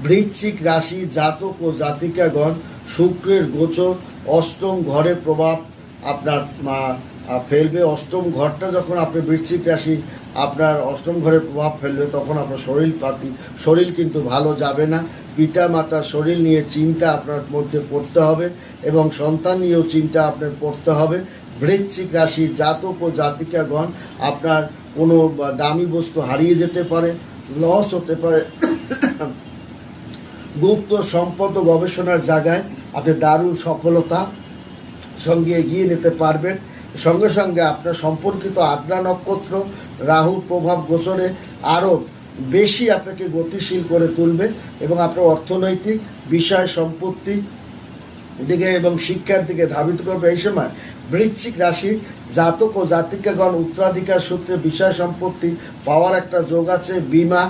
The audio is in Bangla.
বৃশ্চিক রাশি জাতক ও জাতিকাগণ, শুক্রের গোচর অষ্টম ঘরে প্রভাব আপনার ফেলবে। অষ্টম ঘরটা যখন আপনি বৃশ্চিক রাশি আপনার অষ্টম ঘরে প্রভাব ফেলবে, তখন আপনার শরীর কিন্তু ভালো যাবে না। পিতা মাতার শরীর নিয়ে চিন্তা আপনার মধ্যে পড়তে হবে এবং সন্তান নিয়েও চিন্তা আপনার পড়তে হবে। বৃশ্চিক রাশির জাতক ও জাতিকাগণ, আপনার কোনো দামি বস্তু হারিয়ে যেতে পারে, লস হতে পারে। গুপ্ত সম্পদ ও গবেষণার জায়গায় আপনি দারুণ সফলতা সঙ্গে এগিয়ে নিতে পারবেন। সঙ্গে সঙ্গে আপনার সম্পর্কিত আদ্রা নক্ষত্র রাহুর প্রভাব গোচরে আরও বেশি আপনাকে গতিশীল করে তুলবে এবং আপনার অর্থনৈতিক বিষয় সম্পত্তি দিকে এবং শিক্ষার দিকে ধাবিত করবে। এই সময় বৃশ্চিক রাশির জাতক ও জাতিকাগণ উত্তরাধিকার সূত্রে বিষয় সম্পত্তি পাওয়ার একটা যোগ আছে। বীমা